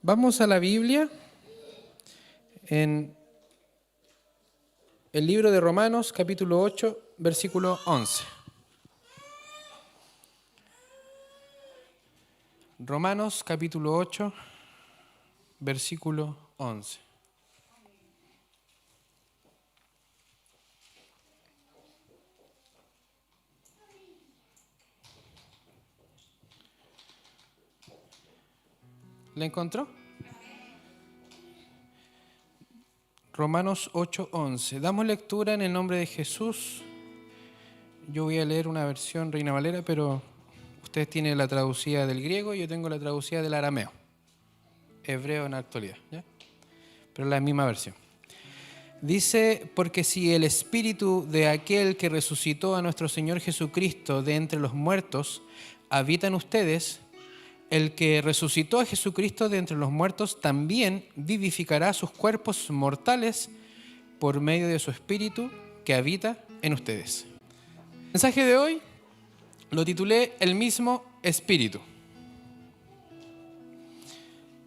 Vamos a la Biblia en el libro de Romanos, capítulo 8, versículo 11. Romanos, capítulo 8, versículo 11. ¿La encontró? Romanos 8, 11. Damos lectura en el nombre de Jesús. Yo voy a leer una versión Reina Valera, pero ustedes tienen la traducida del griego y yo tengo la traducida del arameo. Hebreo en la actualidad, ¿ya? Pero la misma versión. Dice, porque si el espíritu de aquel que resucitó a nuestro Señor Jesucristo de entre los muertos habita en ustedes, el que resucitó a Jesucristo de entre los muertos también vivificará sus cuerpos mortales por medio de su espíritu que habita en ustedes. El mensaje de hoy lo titulé El mismo espíritu.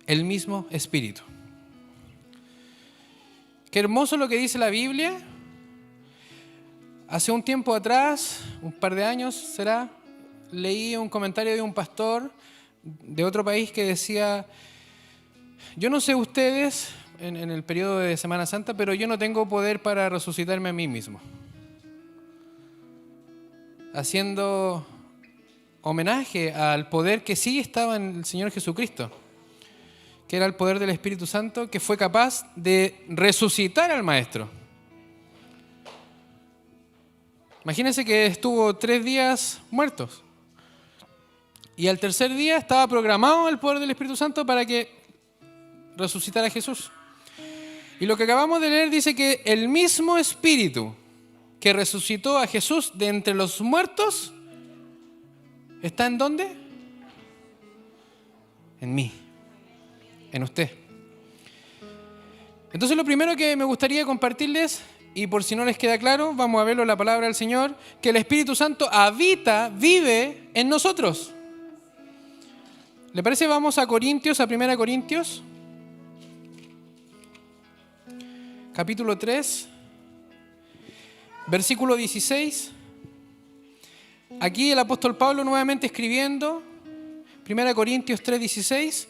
El mismo espíritu. Qué hermoso lo que dice la Biblia. Hace un tiempo atrás, un par de años será, leí un comentario de un pastor de otro país que decía: yo no sé ustedes en el periodo de Semana Santa, pero yo no tengo poder para resucitarme a mí mismo. Haciendo homenaje al poder que sí estaba en el Señor Jesucristo, que era el poder del Espíritu Santo, que fue capaz de resucitar al Maestro. Imagínense que estuvo 3 días muertos. Y al tercer día estaba programado el poder del Espíritu Santo para que resucitara a Jesús. Y lo que acabamos de leer dice que el mismo Espíritu que resucitó a Jesús de entre los muertos está ¿en dónde? En mí, en usted. Entonces lo primero que me gustaría compartirles, y por si no les queda claro, vamos a verlo en la palabra del Señor, que el Espíritu Santo habita, vive en nosotros. ¿Le parece? Vamos a Corintios, a 1 Corintios, capítulo 3, versículo 16. Aquí el apóstol Pablo nuevamente escribiendo, 1 Corintios 3, 16,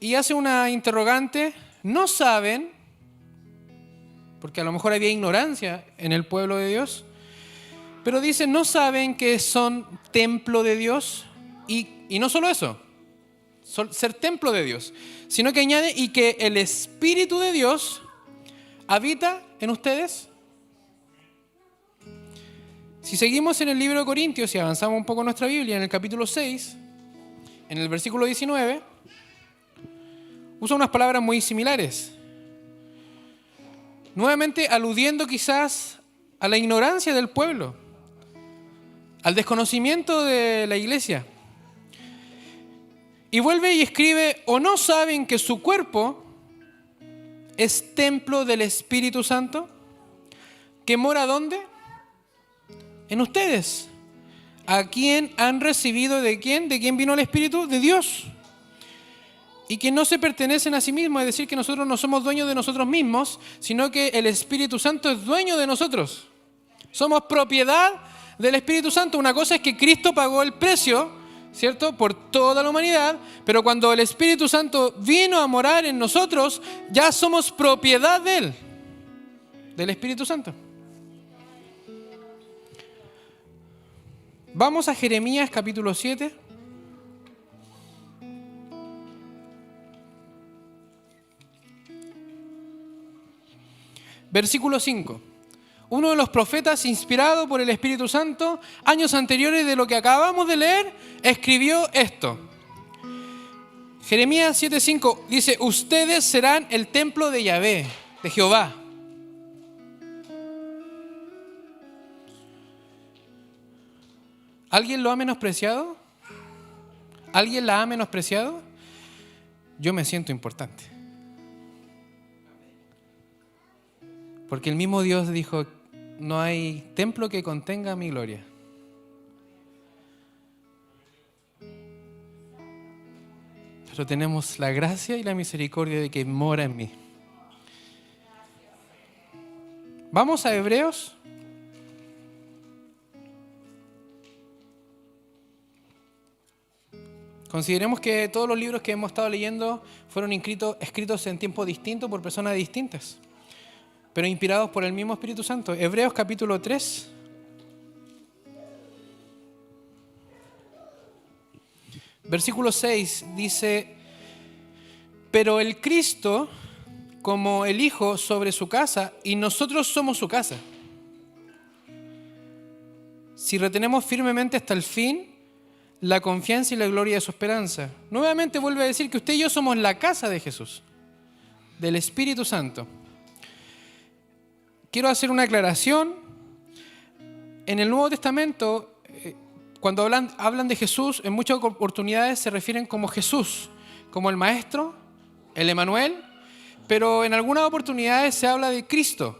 y hace una interrogante. ¿No saben? Porque a lo mejor había ignorancia en el pueblo de Dios, pero dice, ¿no saben que son templo de Dios? Y no solo eso, ser templo de Dios, sino que añade, y que el Espíritu de Dios habita en ustedes. Si seguimos en el libro de Corintios y avanzamos un poco en nuestra Biblia, en el capítulo 6, en el versículo 19, usa unas palabras muy similares, nuevamente aludiendo quizás a la ignorancia del pueblo, al desconocimiento de la iglesia. Y vuelve y escribe, ¿o no saben que su cuerpo es templo del Espíritu Santo? ¿Que mora dónde? En ustedes. ¿A quién han recibido de quién? ¿De quién vino el Espíritu? De Dios. Y que no se pertenecen a sí mismos, es decir, que nosotros no somos dueños de nosotros mismos, sino que el Espíritu Santo es dueño de nosotros. Somos propiedad del Espíritu Santo. Una cosa es que Cristo pagó el precio, ¿cierto?, por toda la humanidad, pero cuando el Espíritu Santo vino a morar en nosotros, ya somos propiedad de Él, del Espíritu Santo. Vamos a Jeremías capítulo 7. Versículo 5. Uno de los profetas inspirado por el Espíritu Santo, años anteriores de lo que acabamos de leer, escribió esto. Jeremías 7:5 dice, ustedes serán el templo de Yahvé, de Jehová. ¿Alguien lo ha menospreciado? ¿Alguien la ha menospreciado? Yo me siento importante. Porque el mismo Dios dijo, no hay templo que contenga mi gloria. pero tenemos la gracia y la misericordia de que mora en mí. Vamos a Hebreos. Consideremos que todos los libros que hemos estado leyendo fueron escritos en tiempos distintos por personas distintas, pero inspirados por el mismo Espíritu Santo. Hebreos capítulo 3. Versículo 6 dice: pero el Cristo como el Hijo sobre su casa, y nosotros somos su casa. Si retenemos firmemente hasta el fin la confianza y la gloria de su esperanza. Nuevamente vuelve a decir que usted y yo somos la casa de Jesús, del Espíritu Santo. Quiero hacer una aclaración. En el Nuevo Testamento, cuando hablan de Jesús, en muchas oportunidades se refieren como Jesús, como el Maestro, el Emanuel, pero en algunas oportunidades se habla de Cristo.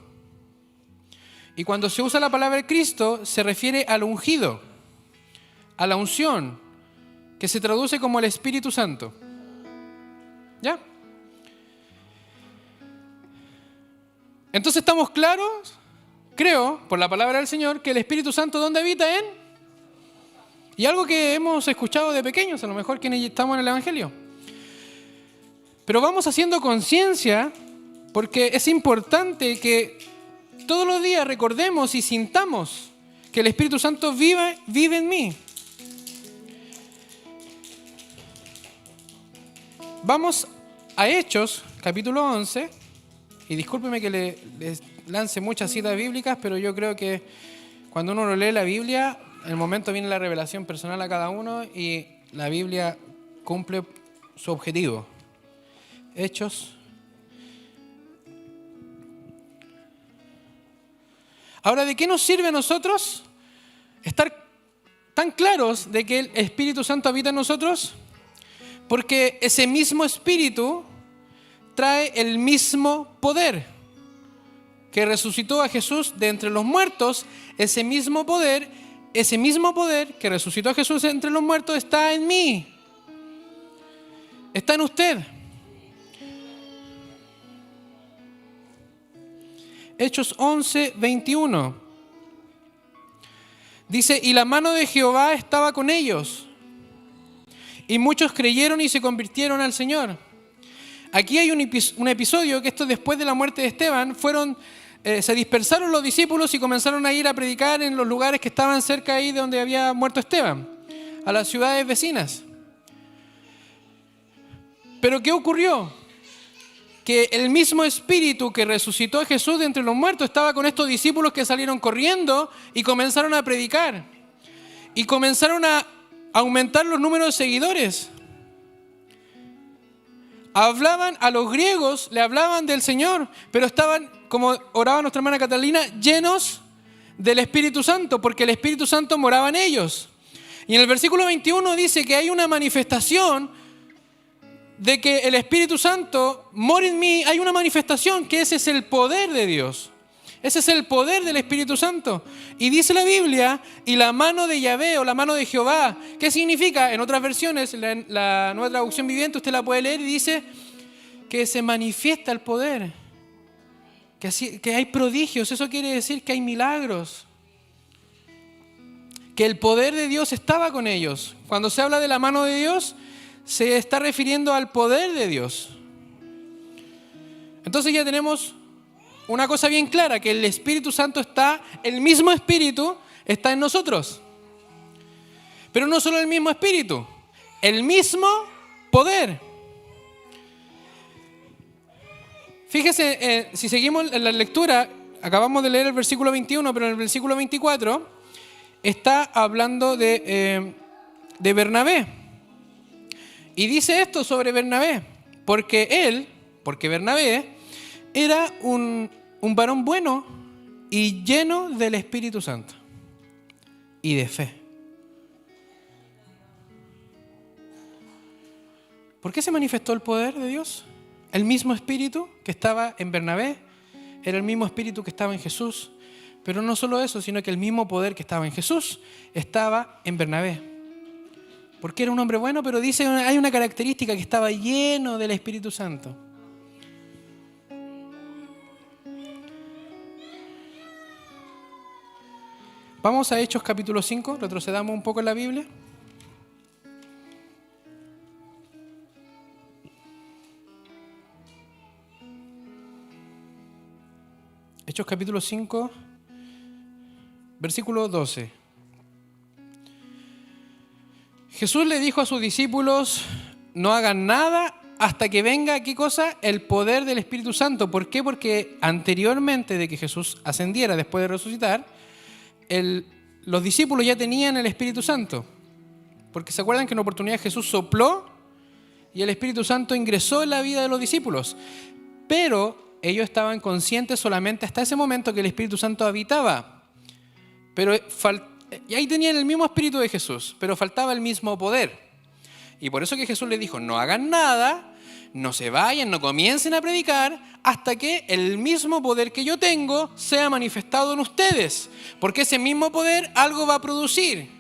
Y cuando se usa la palabra Cristo, se refiere al ungido, a la unción, que se traduce como el Espíritu Santo. ¿Ya? Entonces estamos claros, creo, por la palabra del Señor, que el Espíritu Santo, ¿dónde habita? Y algo que hemos escuchado de pequeños, a lo mejor quienes estamos en el Evangelio. Pero vamos haciendo conciencia, porque es importante que todos los días recordemos y sintamos que el Espíritu Santo vive en mí. Vamos a Hechos, capítulo 11, y discúlpeme que les lance muchas citas bíblicas, pero yo creo que cuando uno lee la Biblia, en el momento viene la revelación personal a cada uno y la Biblia cumple su objetivo. Hechos. Ahora, ¿de qué nos sirve a nosotros estar tan claros de que el Espíritu Santo habita en nosotros? Porque ese mismo Espíritu trae el mismo poder que resucitó a Jesús de entre los muertos. Ese mismo poder que resucitó a Jesús de entre los muertos está en mí, está en usted. Hechos 11, 21. Dice: y la mano de Jehová estaba con ellos, y muchos creyeron y se convirtieron al Señor. Aquí hay un episodio que esto después de la muerte de Esteban, se dispersaron los discípulos y comenzaron a ir a predicar en los lugares que estaban cerca ahí de donde había muerto Esteban, a las ciudades vecinas. Pero ¿qué ocurrió? Que el mismo Espíritu que resucitó a Jesús de entre los muertos estaba con estos discípulos que salieron corriendo y comenzaron a predicar. Y comenzaron a aumentar los números de seguidores. Hablaban a los griegos, le hablaban del Señor, pero estaban, como oraba nuestra hermana Catalina, llenos del Espíritu Santo, porque el Espíritu Santo moraba en ellos. Y en el versículo 21 dice que hay una manifestación de que el Espíritu Santo mora en mí. Hay una manifestación que ese es el poder de Dios. Ese es el poder del Espíritu Santo. Y dice la Biblia, y la mano de Yahvé o la mano de Jehová. ¿Qué significa? En otras versiones, la Nueva Traducción Viviente, usted la puede leer y dice que se manifiesta el poder. Que hay prodigios, eso quiere decir que hay milagros. Que el poder de Dios estaba con ellos. Cuando se habla de la mano de Dios, se está refiriendo al poder de Dios. Entonces ya tenemos una cosa bien clara, que el Espíritu Santo el mismo Espíritu está en nosotros. Pero no solo el mismo Espíritu, el mismo poder. Fíjese, si seguimos en la lectura, acabamos de leer el versículo 21, pero en el versículo 24 está hablando de Bernabé. Y dice esto sobre Bernabé, porque Bernabé era un varón bueno y lleno del Espíritu Santo y de fe. ¿Por qué se manifestó el poder de Dios? El mismo Espíritu que estaba en Bernabé era el mismo Espíritu que estaba en Jesús. Pero no solo eso, sino que el mismo poder que estaba en Jesús estaba en Bernabé. porque era un hombre bueno, pero dice, hay una característica, que estaba lleno del Espíritu Santo. Vamos a Hechos capítulo 5, retrocedamos un poco en la Biblia. Hechos capítulo 5, versículo 12. Jesús le dijo a sus discípulos, no hagan nada hasta que venga, ¿qué cosa? El poder del Espíritu Santo. ¿Por qué? Porque anteriormente de que Jesús ascendiera después de resucitar, los discípulos ya tenían el Espíritu Santo. Porque se acuerdan que en una oportunidad Jesús sopló y el Espíritu Santo ingresó en la vida de los discípulos. Pero ellos estaban conscientes solamente hasta ese momento que el Espíritu Santo habitaba. Y ahí tenían el mismo Espíritu de Jesús, pero faltaba el mismo poder. Y por eso que Jesús les dijo, no hagan nada, no se vayan, no comiencen a predicar hasta que el mismo poder que yo tengo sea manifestado en ustedes. Porque ese mismo poder algo va a producir.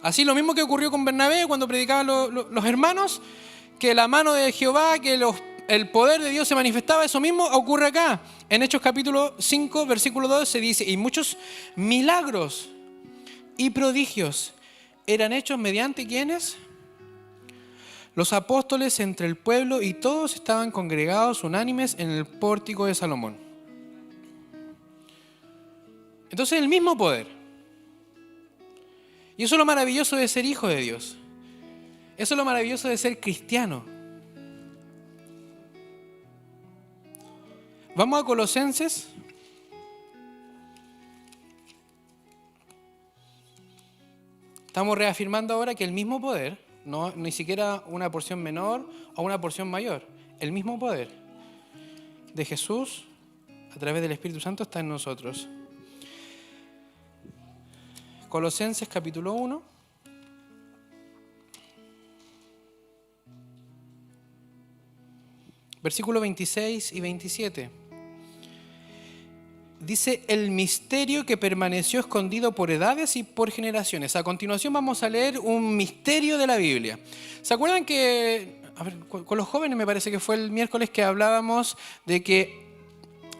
Así lo mismo que ocurrió con Bernabé cuando predicaban los hermanos, que la mano de Jehová, que el poder de Dios se manifestaba, eso mismo ocurre acá. En Hechos capítulo 5, versículo 2 se dice, y muchos milagros y prodigios eran hechos mediante ¿quiénes? Los apóstoles entre el pueblo, y todos estaban congregados unánimes en el pórtico de Salomón. Entonces el mismo poder. Y eso es lo maravilloso de ser hijo de Dios. Eso es lo maravilloso de ser cristiano. Vamos a Colosenses. Estamos reafirmando ahora que el mismo poder, no ni siquiera una porción menor o una porción mayor, el mismo poder de Jesús a través del Espíritu Santo está en nosotros. Colosenses capítulo 1. Versículos 26 y 27. Dice, el misterio que permaneció escondido por edades y por generaciones. A continuación vamos a leer un misterio de la Biblia. ¿Se acuerdan que, con los jóvenes me parece que fue el miércoles que hablábamos de que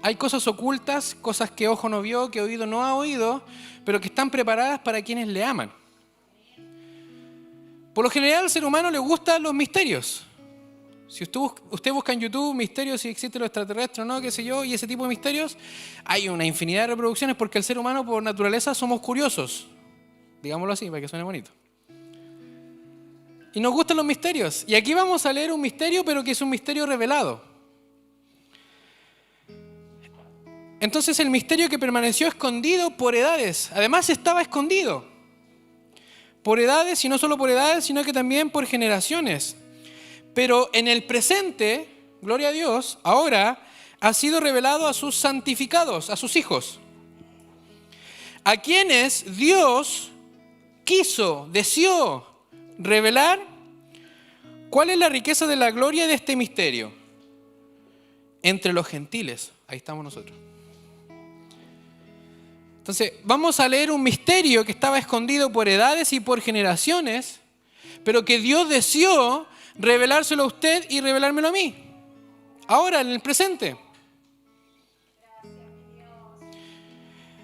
hay cosas ocultas, cosas que ojo no vio, que oído no ha oído, pero que están preparadas para quienes le aman? Por lo general al ser humano le gustan los misterios. Si usted busca en YouTube misterios, si existe lo extraterrestre o no, qué sé yo, y ese tipo de misterios, hay una infinidad de reproducciones porque el ser humano por naturaleza somos curiosos. Digámoslo así, para que suene bonito. Y nos gustan los misterios. Y aquí vamos a leer un misterio, pero que es un misterio revelado. Entonces el misterio que permaneció escondido por edades, además estaba escondido. Por edades, y no solo por edades, sino que también por generaciones. Pero en el presente, gloria a Dios, ahora ha sido revelado a sus santificados, a sus hijos, a quienes Dios deseó revelar cuál es la riqueza de la gloria de este misterio entre los gentiles. Ahí estamos nosotros. Entonces, vamos a leer un misterio que estaba escondido por edades y por generaciones, pero que Dios deseó revelárselo a usted y revelármelo a mí. Ahora, en el presente.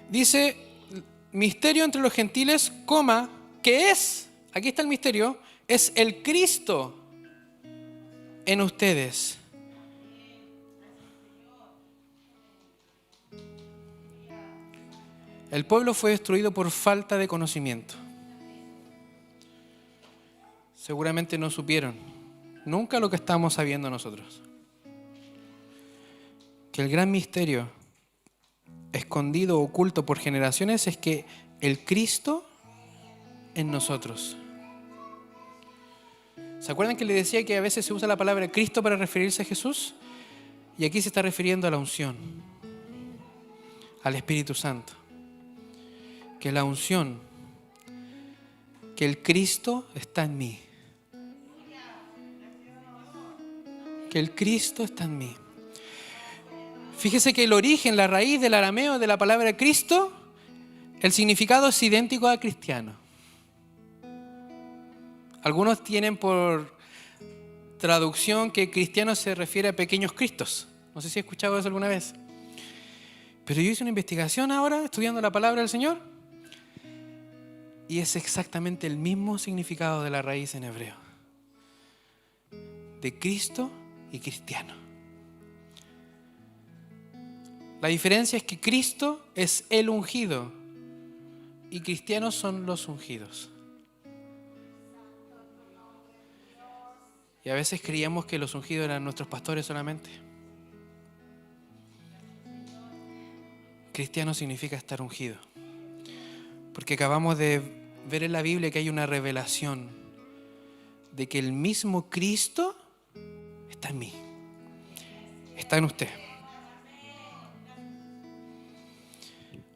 Dice, misterio entre los gentiles, que es, aquí está el misterio, es el Cristo en ustedes. El pueblo fue destruido por falta de conocimiento. Seguramente no supieron nunca lo que estamos sabiendo nosotros. Que el gran misterio escondido, oculto por generaciones, es que el Cristo en nosotros. ¿Se acuerdan que le decía que a veces se usa la palabra Cristo para referirse a Jesús? Y aquí se está refiriendo a la unción, al Espíritu Santo. Que la unción, que el Cristo está en mí. Que el Cristo está en mí. Fíjese que el origen, la raíz del arameo de la palabra Cristo, el significado es idéntico a cristiano. Algunos tienen por traducción que cristiano se refiere a pequeños cristos. No sé si he escuchado eso alguna vez. Pero yo hice una investigación ahora, estudiando la palabra del Señor, y es exactamente el mismo significado de la raíz en hebreo. De Cristo y cristiano. La diferencia es que Cristo es el ungido y cristianos son los ungidos. Y a veces creíamos que los ungidos eran nuestros pastores solamente. Cristiano significa estar ungido. Porque acabamos de ver en la Biblia que hay una revelación de que el mismo Cristo está en mí, está en usted.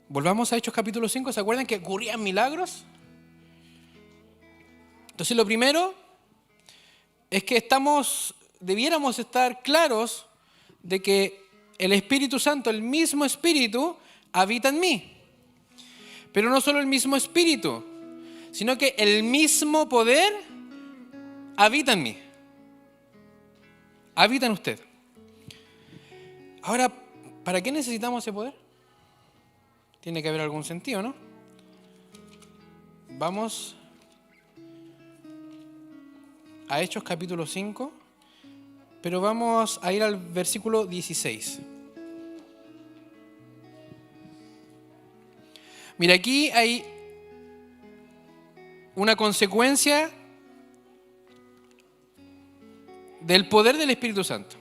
Volvamos a Hechos capítulo 5. ¿Se acuerdan que ocurrían milagros? Entonces lo primero es que debiéramos estar claros de que el Espíritu Santo, el mismo Espíritu, habita en mí. Pero no solo el mismo Espíritu, sino que el mismo poder habita en mí. Habita en usted. Ahora, ¿para qué necesitamos ese poder? Tiene que haber algún sentido, ¿no? Vamos a Hechos capítulo 5, pero vamos a ir al versículo 16. Mira, aquí hay una consecuencia del poder del Espíritu Santo.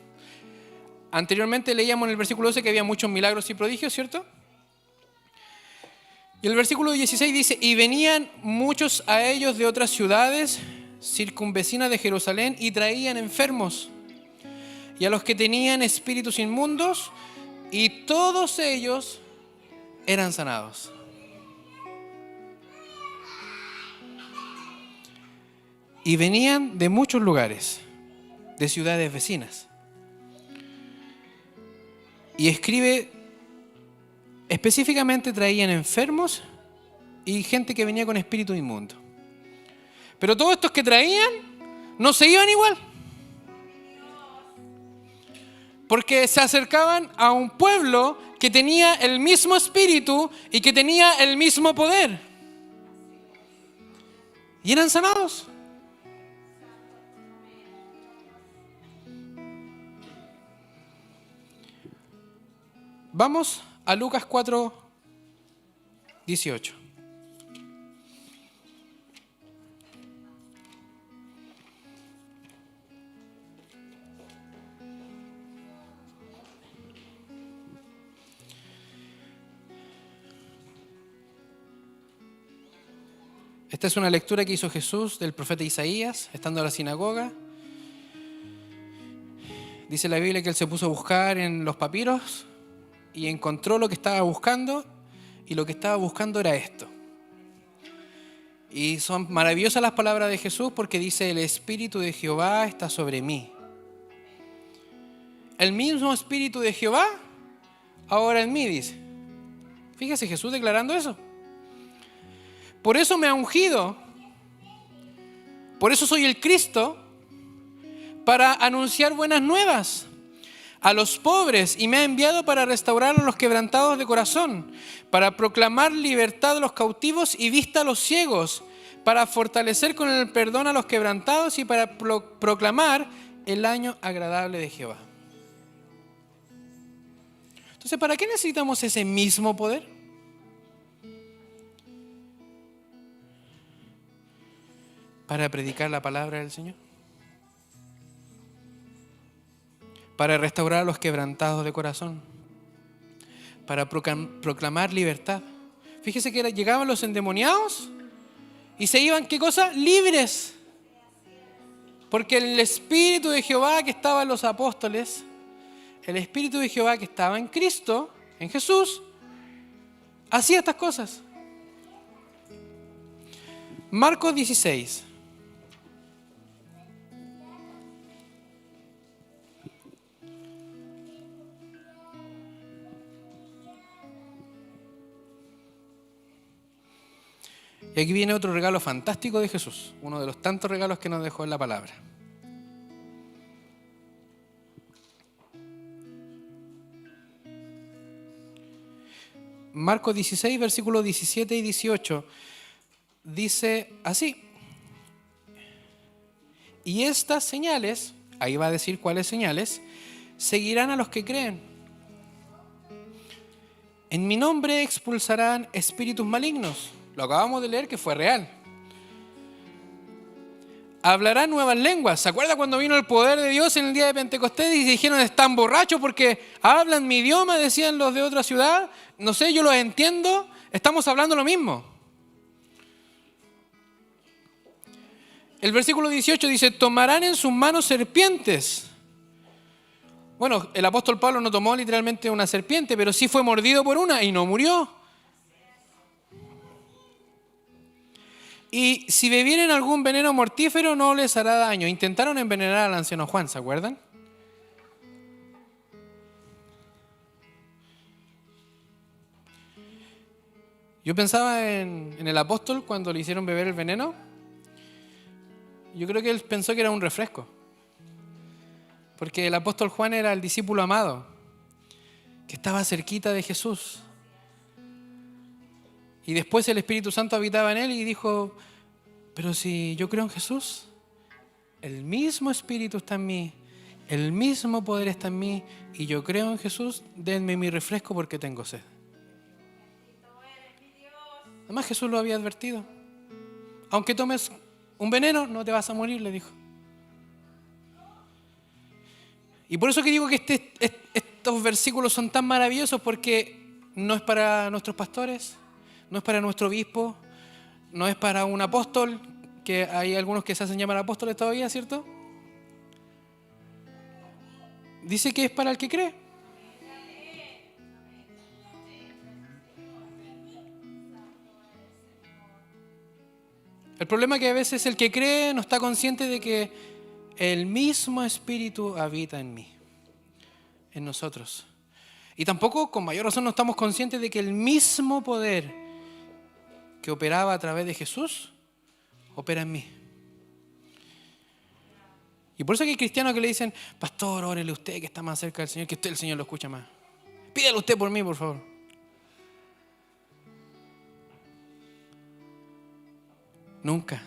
Anteriormente leíamos en el versículo 12 que había muchos milagros y prodigios, ¿cierto? Y el versículo 16 dice: y venían muchos a ellos de otras ciudades circunvecinas de Jerusalén y traían enfermos y a los que tenían espíritus inmundos, y todos ellos eran sanados. Y venían de muchos lugares, de ciudades vecinas. Y escribe, específicamente traían enfermos y gente que venía con espíritu inmundo. Pero todos estos que traían no se iban igual. Porque se acercaban a un pueblo que tenía el mismo espíritu y que tenía el mismo poder. Y eran sanados. Vamos a Lucas 4:18. Esta es una lectura que hizo Jesús del profeta Isaías, estando en la sinagoga. Dice la Biblia que él se puso a buscar en los papiros y encontró lo que estaba buscando, y lo que estaba buscando era esto. Y son maravillosas las palabras de Jesús porque dice: el Espíritu de Jehová está sobre mí. El mismo Espíritu de Jehová ahora en mí, dice. Fíjese Jesús declarando eso. Por eso me ha ungido, por eso soy el Cristo, para anunciar buenas nuevas a los pobres, y me ha enviado para restaurar a los quebrantados de corazón, para proclamar libertad a los cautivos y vista a los ciegos, para fortalecer con el perdón a los quebrantados y para proclamar el año agradable de Jehová. Entonces, ¿para qué necesitamos ese mismo poder? Para predicar la palabra del Señor, para restaurar a los quebrantados de corazón, para proclamar libertad. Fíjese que llegaban los endemoniados y se iban, ¿qué cosa? Libres. Porque el Espíritu de Jehová que estaba en los apóstoles, el Espíritu de Jehová que estaba en Cristo, en Jesús, hacía estas cosas. Marcos 16. Y aquí viene otro regalo fantástico de Jesús, uno de los tantos regalos que nos dejó en la palabra. Marcos 16, versículos 17 y 18, dice así: y estas señales, ahí va a decir cuáles señales, seguirán a los que creen. En mi nombre expulsarán espíritus malignos. Lo acabamos de leer que fue real. Hablarán nuevas lenguas. ¿Se acuerda cuando vino el poder de Dios en el día de Pentecostés y dijeron están borrachos porque hablan mi idioma? Decían los de otra ciudad. No sé, yo los entiendo. Estamos hablando lo mismo. El versículo 18 dice, tomarán en sus manos serpientes. Bueno, el apóstol Pablo no tomó literalmente una serpiente, pero sí fue mordido por una y no murió. Y si bebieren algún veneno mortífero no les hará daño. Intentaron envenenar al anciano Juan, ¿se acuerdan? Yo pensaba en el apóstol cuando le hicieron beber el veneno. Yo creo que él pensó que era un refresco. Porque el apóstol Juan era el discípulo amado, que estaba cerquita de Jesús. Y después el Espíritu Santo habitaba en él y dijo, pero si yo creo en Jesús, el mismo Espíritu está en mí, el mismo poder está en mí, y yo creo en Jesús, denme mi refresco porque tengo sed. Además Jesús lo había advertido. Aunque tomes un veneno, no te vas a morir, le dijo. Y por eso que digo que estos versículos son tan maravillosos, porque no es para nuestros pastores, no es para nuestro obispo, no es para un apóstol, que hay algunos que se hacen llamar apóstoles todavía, ¿cierto? Dice que es para el que cree. El problema es que a veces el que cree no está consciente de que el mismo Espíritu habita en mí, en nosotros. Y tampoco, con mayor razón, no estamos conscientes de que el mismo poder que operaba a través de Jesús, opera en mí. Y por eso que hay cristianos que le dicen, pastor, órele usted que está más cerca del Señor, que usted el Señor lo escucha más. Pídale usted por mí, por favor. Nunca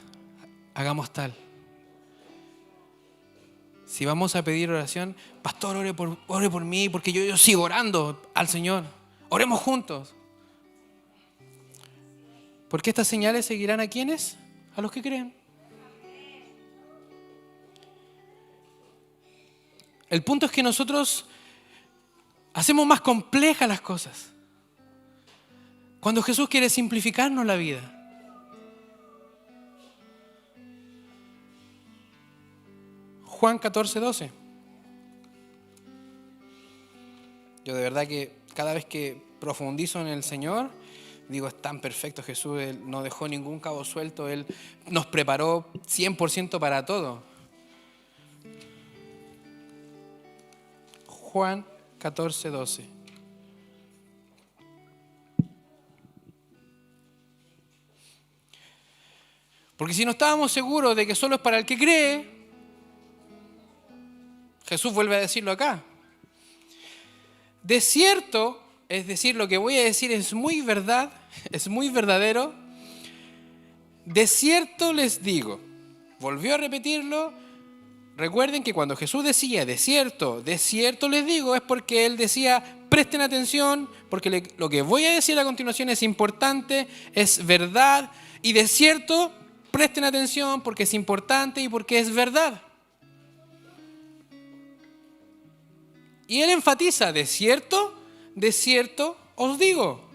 hagamos tal. Si vamos a pedir oración, pastor, ore por mí, porque yo sigo orando al Señor. Oremos juntos. Porque estas señales seguirán a quienes, a los que creen. El punto es que nosotros hacemos más complejas las cosas, cuando Jesús quiere simplificarnos la vida. Juan 14, 12. Yo de verdad que cada vez que profundizo en el Señor, digo, es tan perfecto Jesús, Él no dejó ningún cabo suelto, Él nos preparó 100% para todo. Juan 14, 12. Porque si no estábamos seguros de que solo es para el que cree, Jesús vuelve a decirlo acá. De cierto, es decir, lo que voy a decir es muy verdad, es muy verdadero. De cierto les digo, volvió a repetirlo. Recuerden que cuando Jesús decía de cierto les digo, es porque Él decía, presten atención, porque lo que voy a decir a continuación es importante, es verdad, y de cierto, presten atención porque es importante y porque es verdad. Y Él enfatiza, de cierto os digo,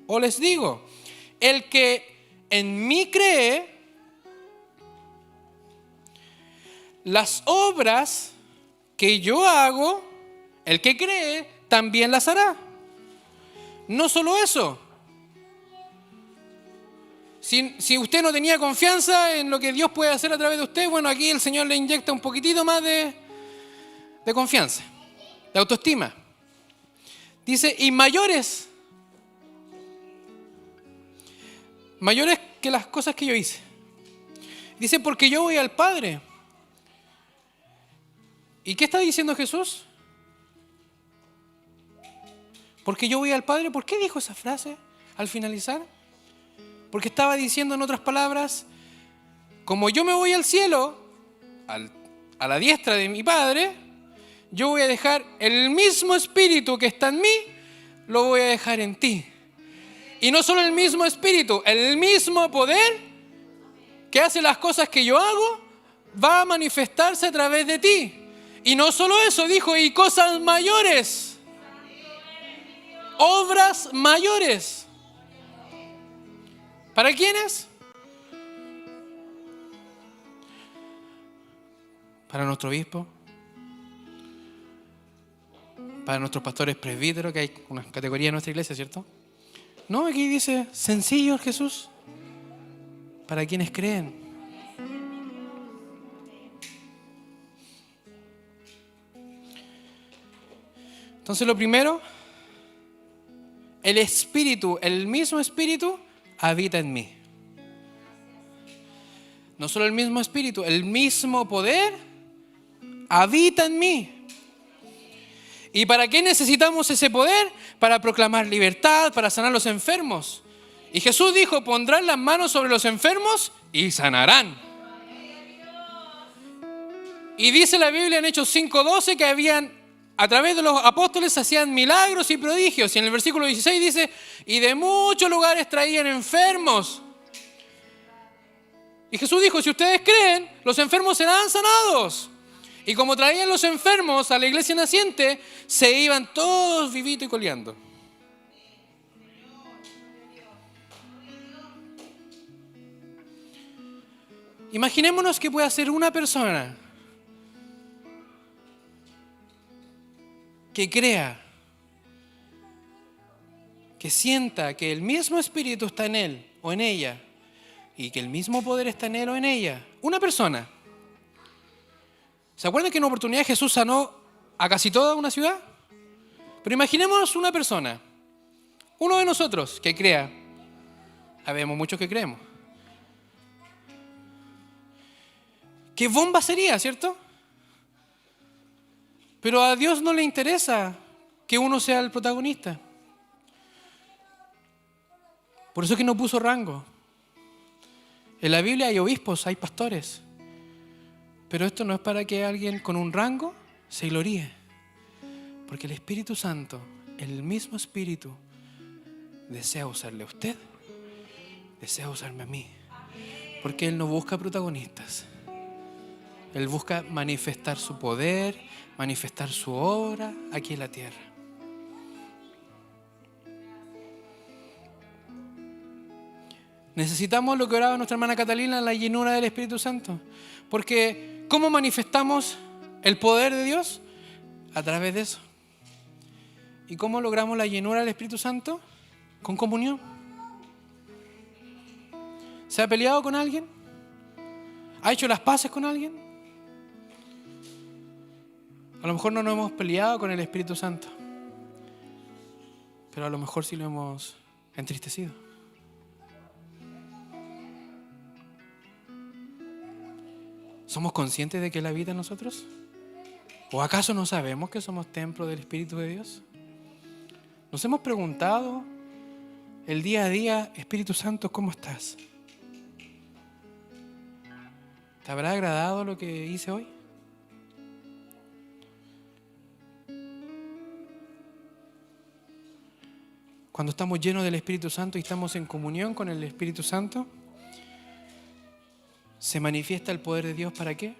o les digo, el que en mí cree, las obras que yo hago, el que cree, también las hará. No solo eso. Si usted no tenía confianza en lo que Dios puede hacer a través de usted, bueno, aquí el Señor le inyecta un poquitito más de confianza, de autoestima. Dice, y mayores que las cosas que yo hice. Dice, porque yo voy al Padre. ¿Y qué está diciendo Jesús? Porque yo voy al Padre. ¿Por qué dijo esa frase al finalizar? Porque estaba diciendo, en otras palabras, como yo me voy al cielo, a la diestra de mi Padre, yo voy a dejar el mismo Espíritu que está en mí, lo voy a dejar en ti. Y no solo el mismo Espíritu, el mismo poder que hace las cosas que yo hago, va a manifestarse a través de ti. Y no solo eso, dijo, y cosas mayores. Obras mayores. ¿Para quiénes? Para nuestro obispo, para nuestros pastores presbíteros, que hay una categoría en nuestra iglesia, ¿cierto? No, aquí dice, sencillo Jesús, para quienes creen. Entonces lo primero, el Espíritu, el mismo Espíritu, habita en mí. No solo el mismo Espíritu, el mismo poder habita en mí. ¿Y para qué necesitamos ese poder? Para proclamar libertad, para sanar a los enfermos. Y Jesús dijo, pondrán las manos sobre los enfermos y sanarán. Y dice la Biblia en Hechos 5:12 que a través de los apóstoles hacían milagros y prodigios. Y en el versículo 16 dice, y de muchos lugares traían enfermos. Y Jesús dijo, si ustedes creen, los enfermos serán sanados. Y como traían los enfermos a la iglesia naciente, se iban todos vivitos y coleando. Imaginémonos que pueda ser una persona que crea, que sienta que el mismo Espíritu está en él o en ella y que el mismo poder está en él o en ella. Una persona. ¿Se acuerdan que en una oportunidad Jesús sanó a casi toda una ciudad? Pero imaginémonos una persona, uno de nosotros que crea. Habemos muchos que creemos. ¿Qué bomba sería, cierto? Pero a Dios no le interesa que uno sea el protagonista. Por eso es que no puso rango. En la Biblia hay obispos, hay pastores. Pero esto no es para que alguien con un rango se gloríe. Porque el Espíritu Santo, el mismo Espíritu, desea usarle a usted, desea usarme a mí. Porque Él no busca protagonistas. Él busca manifestar su poder, manifestar su obra aquí en la tierra. Necesitamos lo que oraba nuestra hermana Catalina, la llenura del Espíritu Santo. Porque ¿cómo manifestamos el poder de Dios? A través de eso. ¿Y cómo logramos la llenura del Espíritu Santo? Con comunión. ¿Se ha peleado con alguien? ¿Ha hecho las paces con alguien? A lo mejor no nos hemos peleado con el Espíritu Santo, pero a lo mejor sí lo hemos entristecido. ¿Somos conscientes de que Él habita en nosotros? ¿O acaso no sabemos que somos templo del Espíritu de Dios? ¿Nos hemos preguntado el día a día, Espíritu Santo, ¿cómo estás? ¿Te habrá agradado lo que hice hoy? Cuando estamos llenos del Espíritu Santo y estamos en comunión con el Espíritu Santo, se manifiesta el poder de Dios. ¿Para qué?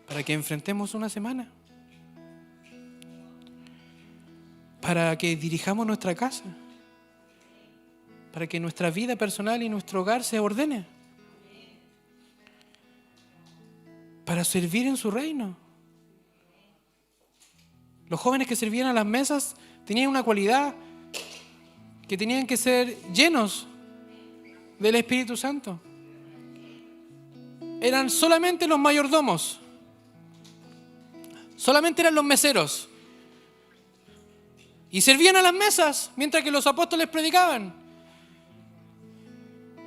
Para que enfrentemos una semana. Para que dirijamos nuestra casa. Para que nuestra vida personal y nuestro hogar se ordene. Para servir en su reino. Los jóvenes que servían a las mesas tenían una cualidad, que tenían que ser llenos del Espíritu Santo. Eran solamente los mayordomos, solamente eran los meseros, y servían a las mesas mientras que los apóstoles predicaban.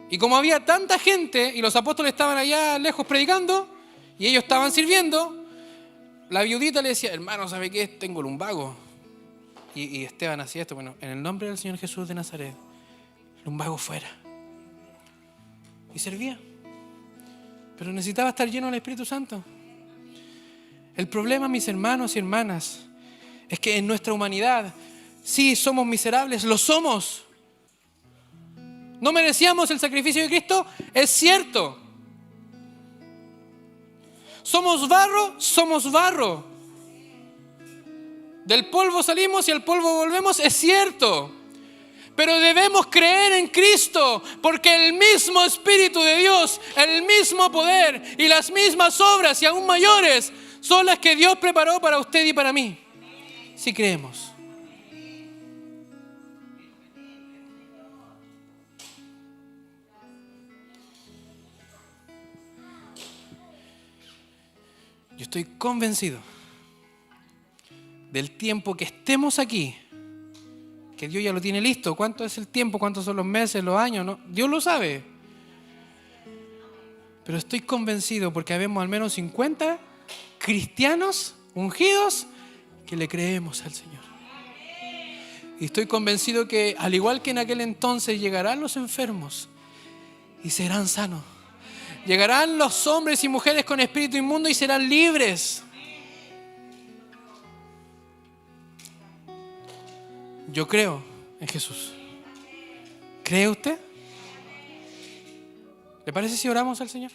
Y como había tanta gente y los apóstoles estaban allá lejos predicando y ellos estaban sirviendo, la viudita le decía, hermano, ¿sabe qué? Tengo lumbago. Y Esteban hacía esto, bueno, en el nombre del Señor Jesús de Nazaret, lumbago fuera. Y servía. Pero necesitaba estar lleno del Espíritu Santo. El problema, mis hermanos y hermanas, es que en nuestra humanidad, sí, somos miserables, lo somos. ¿No merecíamos el sacrificio de Cristo? Es cierto. Somos barro. Del polvo salimos y al polvo volvemos, es cierto. Pero debemos creer en Cristo, porque el mismo Espíritu de Dios, el mismo poder y las mismas obras y aún mayores son las que Dios preparó para usted y para mí. Si creemos. Yo estoy convencido del tiempo que estemos aquí, que Dios ya lo tiene listo. ¿Cuánto es el tiempo? ¿Cuántos son los meses, los años? ¿No? Dios lo sabe. Pero estoy convencido porque habemos al menos 50 cristianos ungidos que le creemos al Señor. Y estoy convencido que al igual que en aquel entonces llegarán los enfermos y serán sanos. Llegarán los hombres y mujeres con espíritu inmundo y serán libres. Yo creo en Jesús. ¿Cree usted? ¿Le parece si oramos al Señor?